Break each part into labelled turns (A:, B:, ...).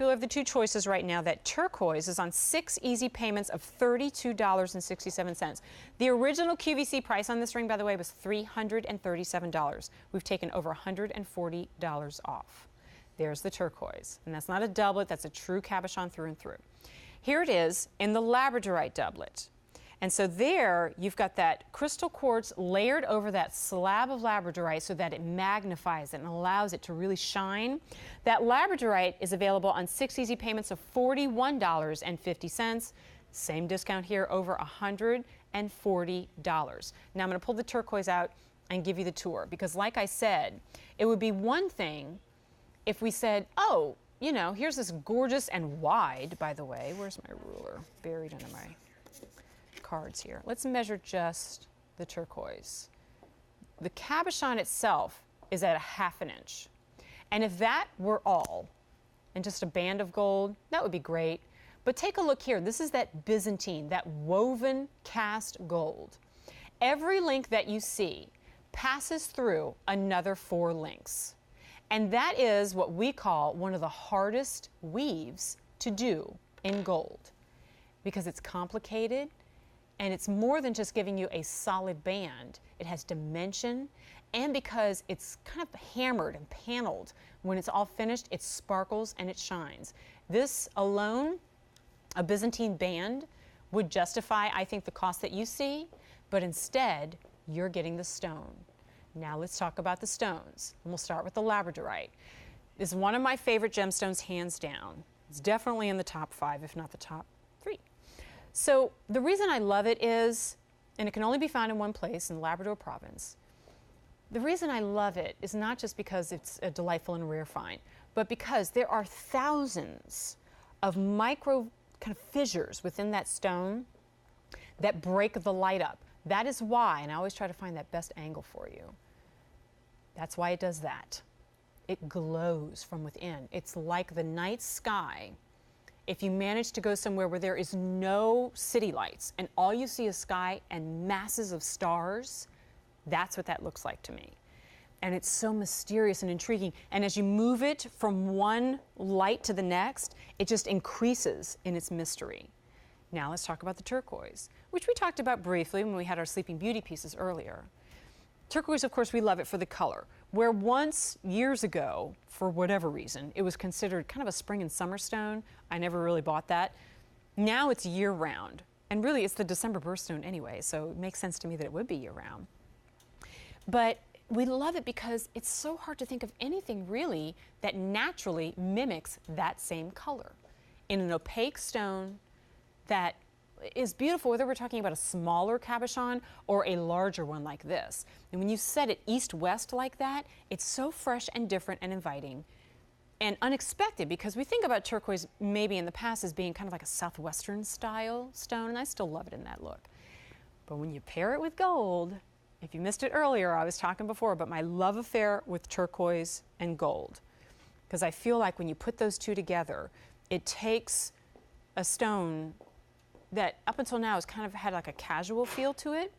A: Of the two choices right now, that turquoise is on 6 easy payments of $32.67. The original QVC price on this ring, by the way, was $337. We've taken over $140 off. There's the turquoise, and that's not a doublet, that's a true cabochon through and through. Here it is in the Labradorite doublet. And so there, you've got that crystal quartz layered over that slab of Labradorite so that it magnifies it and allows it to really shine. That Labradorite is available on 6 easy payments of $41.50. Same discount here, over $140. Now I'm going to pull the turquoise out and give you the tour, because like I said, it would be one thing if we said, oh, you know, here's this gorgeous and wide, by the way, where's my ruler? Buried under my cards here. Let's measure just the turquoise. The cabochon itself is at a ½ inch. And if that were all, and just a band of gold, that would be great. But take a look here. This is that Byzantine, that woven cast gold. Every link that you see passes through another 4 links. And that is what we call one of the hardest weaves to do in gold, because it's complicated. And it's more than just giving you a solid band. It has dimension, and because it's kind of hammered and paneled, when it's all finished, it sparkles and it shines. This alone, a Byzantine band, would justify, I think, the cost that you see, but instead, you're getting the stone. Now let's talk about the stones, and we'll start with the Labradorite. This is one of my favorite gemstones, hands down. It's definitely in the top 5, if not the top 3. So the reason I love it is, and it can only be found in one place, in Labrador province, the reason I love it is not just because it's a delightful and rare find, but because there are thousands of micro kind of fissures within that stone that break the light up. That is why, and I always try to find that best angle for you, that's why it does that. It glows from within. It's like the night sky. If you manage to go somewhere where there is no city lights and all you see is sky and masses of stars, that's what that looks like to me. And it's so mysterious and intriguing. And as you move it from one light to the next, it just increases in its mystery. Now let's talk about the turquoise, which we talked about briefly when we had our Sleeping Beauty pieces earlier. Turquoise, of course, we love it for the color. Where once, years ago, for whatever reason, it was considered kind of a spring and summer stone, I never really bought that. Now it's year-round. And really, it's the December birthstone anyway, so it makes sense to me that it would be year-round. But we love it because it's so hard to think of anything, really, that naturally mimics that same color in an opaque stone that is beautiful, whether we're talking about a smaller cabochon or a larger one like this. And when you set it east-west like that, it's so fresh and different and inviting and unexpected, because we think about turquoise maybe in the past as being kind of like a southwestern style stone, and I still love it in that look. But when you pair it with gold, if you missed it earlier, I was talking before about my love affair with turquoise and gold, because I feel like when you put those two together, it takes a stone that up until now has kind of had like a casual feel to it,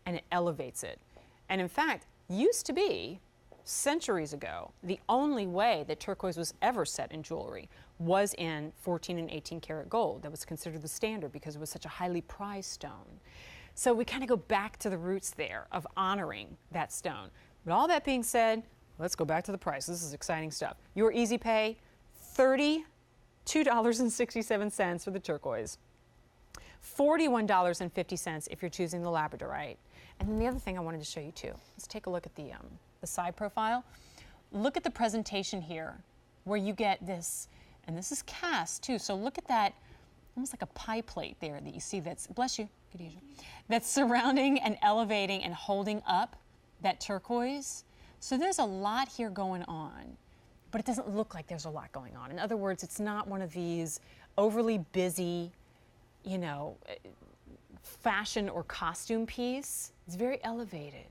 A: and it elevates it. And in fact, used to be, centuries ago, the only way that turquoise was ever set in jewelry was in 14 and 18 karat gold. That was considered the standard because it was such a highly prized stone. So we kind of go back to the roots there of honoring that stone. But all that being said, let's go back to the price. This is exciting stuff. Your easy pay, $32.67 for the turquoise. $41.50 if you're choosing the Labradorite. And then the other thing I wanted to show you too, let's take a look at the side profile. Look at the presentation here where you get this, and this is cast too, so look at that, almost like a pie plate there that you see that's, bless you, good evening, that's surrounding and elevating and holding up that turquoise. So there's a lot here going on, but it doesn't look like there's a lot going on. In other words, it's not one of these overly busy, you know, fashion or costume piece. It's very elevated.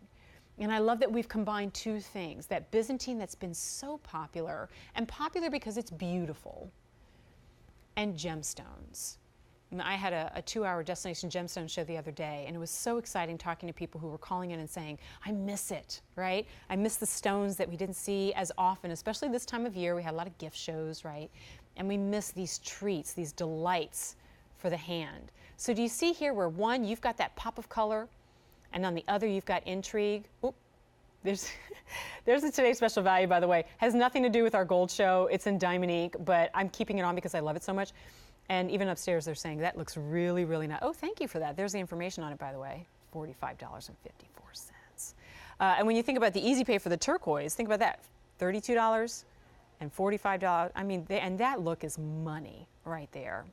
A: And I love that we've combined two things, that Byzantine that's been so popular, and popular because it's beautiful, and gemstones. I had a 2-hour Destination Gemstone show the other day, and it was so exciting talking to people who were calling in and saying, I miss it, right? I miss the stones that we didn't see as often, especially this time of year. We had a lot of gift shows, right? and we miss these treats, these delights for the hand. So do you see here where one, you've got that pop of color, and on the other you've got intrigue? Oop, there's a today's special value, by the way. Has nothing to do with our gold show. It's in diamond ink, but I'm keeping it on because I love it so much. And even upstairs they're saying that looks really, really nice. Oh, thank you for that. There's the information on it, by the way. $45.54. And when you think about the easy pay for the turquoise, think about that. $32 and $45. I mean, and that look is money right there.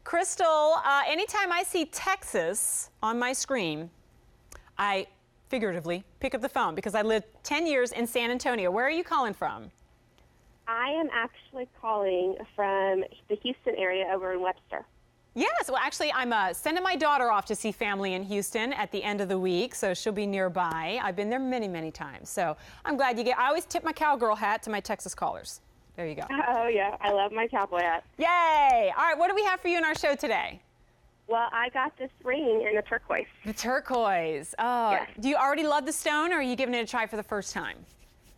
A: Crystal, anytime I see Texas on my screen, I figuratively pick up the phone because I lived 10 years in San Antonio. Where are you calling from?
B: I am actually calling from the Houston area over in Webster.
A: Yes, well, actually, I'm sending my daughter off to see family in Houston at the end of the week, so she'll be nearby. I've been there many, many times, so I'm glad you get. I always tip my cowgirl hat to my Texas callers. There you go.
B: Oh, yeah, I love my cowboy hat.
A: Yay! All right, what do we have for you in our show today?
B: Well, I got this ring in the turquoise.
A: The turquoise. Oh,
B: yes.
A: Do you already love the stone, or are you giving it a try for the first time?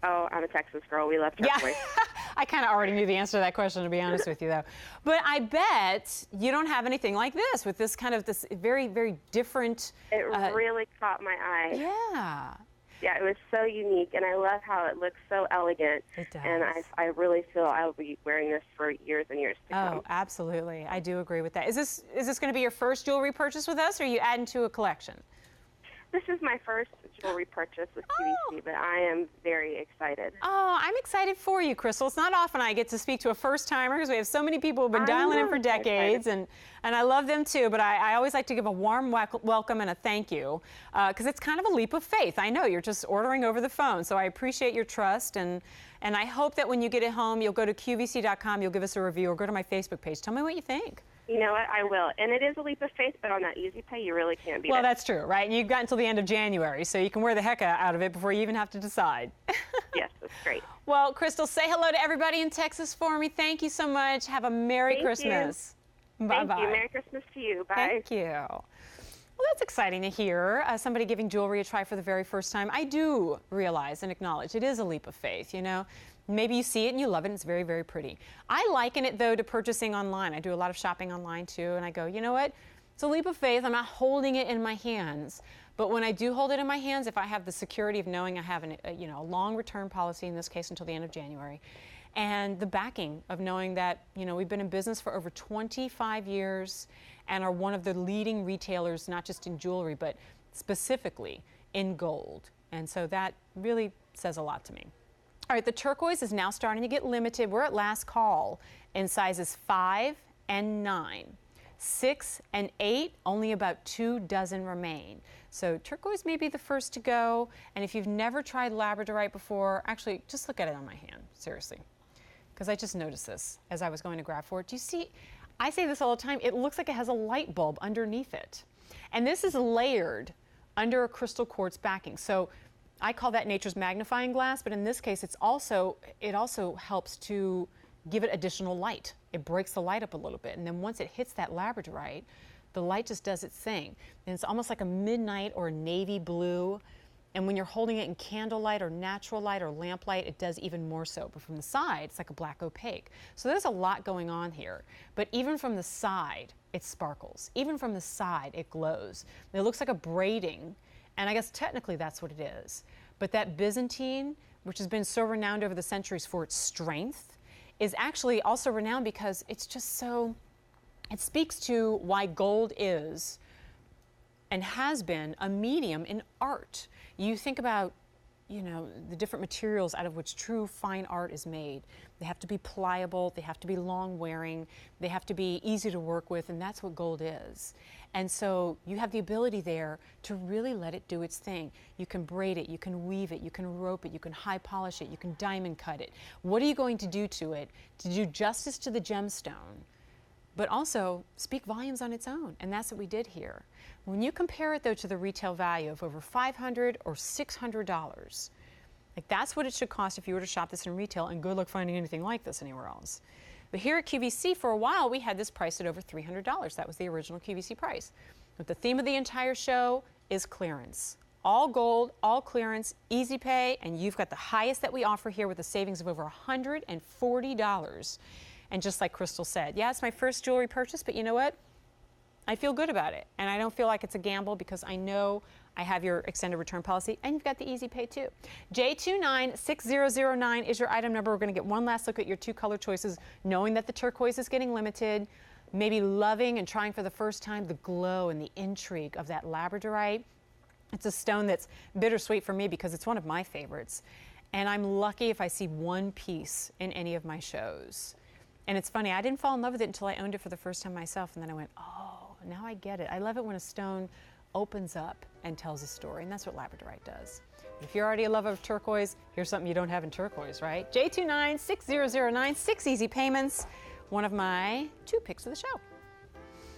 B: Oh, I'm a Texas girl. We love turquoise.
A: Yeah. I kind of already knew the answer to that question, to be honest with you, though. But I bet you don't have anything like this, with this kind of this very, very different.
B: It really caught my eye.
A: Yeah.
B: Yeah, it was so unique, and I love how it looks so elegant.
A: It does.
B: And I really feel I'll be wearing this for years and years to come.
A: Oh, absolutely. I do agree with that. Is this going to be your first jewelry purchase with us, or are you adding to a collection?
B: This is my first jewelry purchase with QVC, but I am very excited.
A: Oh, I'm excited for you, Crystal. It's not often I get to speak to a first-timer because we have so many people who've been dialing in for decades, and I love them too, but I always like to give a warm welcome and a thank you because it's kind of a leap of faith. I know you're just ordering over the phone, so I appreciate your trust, and I hope that when you get it home, you'll go to QVC.com, you'll give us a review, or go to my Facebook page. Tell me what you think.
B: You know what? I will. And it is a leap of faith, but on that easy pay, you really can't beat it.
A: Well, that's true, right? And you've got until the end of January, so you can wear the heck out of it before you even have to decide.
B: Yes, that's great.
A: Well, Crystal, say hello to everybody in Texas for me. Thank you so much. Have a Merry Christmas. Bye-bye.
B: Thank you. Merry Christmas to you. Bye.
A: Thank you. Well, that's exciting to hear. Somebody giving jewelry a try for the very first time. I do realize and acknowledge it is a leap of faith, you know. Maybe you see it and you love it and it's very, very pretty. I liken it, though, to purchasing online. I do a lot of shopping online, too, and I go, you know what? It's a leap of faith. I'm not holding it in my hands. But when I do hold it in my hands, if I have the security of knowing I have a long return policy, in this case until the end of January, and the backing of knowing that, you know, we've been in business for over 25 years and are one of the leading retailers, not just in jewelry, but specifically in gold. And so that really says a lot to me. All right, the turquoise is now starting to get limited. We're at last call in sizes 5 and 9. 6 and 8, only about 2 dozen remain. So turquoise may be the first to go. And if you've never tried Labradorite before, actually, just look at it on my hand, seriously. Because I just noticed this as I was going to grab for it. Do you see? I say this all the time. It looks like it has a light bulb underneath it. And this is layered under a crystal quartz backing. So I call that nature's magnifying glass, but in this case, it also helps to give it additional light. It breaks the light up a little bit, and then once it hits that labradorite, the light just does its thing. And it's almost like a midnight or a navy blue, and when you're holding it in candlelight or natural light or lamplight, it does even more so. But from the side, it's like a black opaque. So there's a lot going on here. But even from the side, it sparkles. Even from the side, it glows. It looks like a braiding. And I guess technically that's what it is. But that Byzantine, which has been so renowned over the centuries for its strength, is actually also renowned because it's just so, it speaks to why gold is and has been a medium in art. You think about, you know, the different materials out of which true fine art is made. They have to be pliable, they have to be long wearing, they have to be easy to work with, and that's what gold is. And so you have the ability there to really let it do its thing. You can braid it, you can weave it, you can rope it, you can high polish it, you can diamond cut it. What are you going to do to it to do justice to the gemstone, but also speak volumes on its own? And that's what we did here. When you compare it, though, to the retail value of over $500 or $600, like that's what it should cost if you were to shop this in retail, and good luck finding anything like this anywhere else. But here at QVC, for a while, we had this priced at over $300. That was the original QVC price. But the theme of the entire show is clearance. All gold, all clearance, easy pay, and you've got the highest that we offer here with a savings of over $140. And just like Crystal said, yeah, it's my first jewelry purchase, but you know what? I feel good about it. And I don't feel like it's a gamble because I know I have your extended return policy and you've got the easy pay too. J296009 is your item number. We're going to get one last look at your 2 color choices, knowing that the turquoise is getting limited, maybe loving and trying for the first time the glow and the intrigue of that Labradorite. It's a stone that's bittersweet for me because it's one of my favorites. And I'm lucky if I see one piece in any of my shows. And it's funny, I didn't fall in love with it until I owned it for the first time myself. And then I went, oh, now I get it. I love it when a stone opens up and tells a story. And that's what Labradorite does. If you're already a lover of turquoise, here's something you don't have in turquoise, right? J296009, 6 easy payments. One of my 2 picks of the show.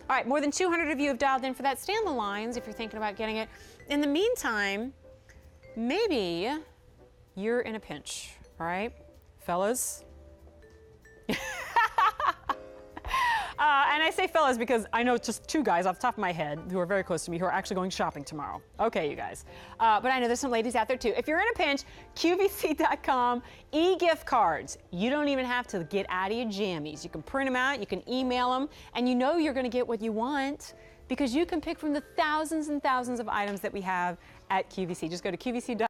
A: All right, more than 200 of you have dialed in for that. Stay on the lines if you're thinking about getting it. In the meantime, maybe you're in a pinch, all right? Fellas. And I say fellas because I know just 2 guys off the top of my head who are very close to me who are actually going shopping tomorrow. Okay, you guys. But I know there's some ladies out there too. If you're in a pinch, QVC.com, e-gift cards. You don't even have to get out of your jammies. You can print them out, you can email them, and you know you're going to get what you want because you can pick from the thousands and thousands of items that we have at QVC. Just go to QVC.com.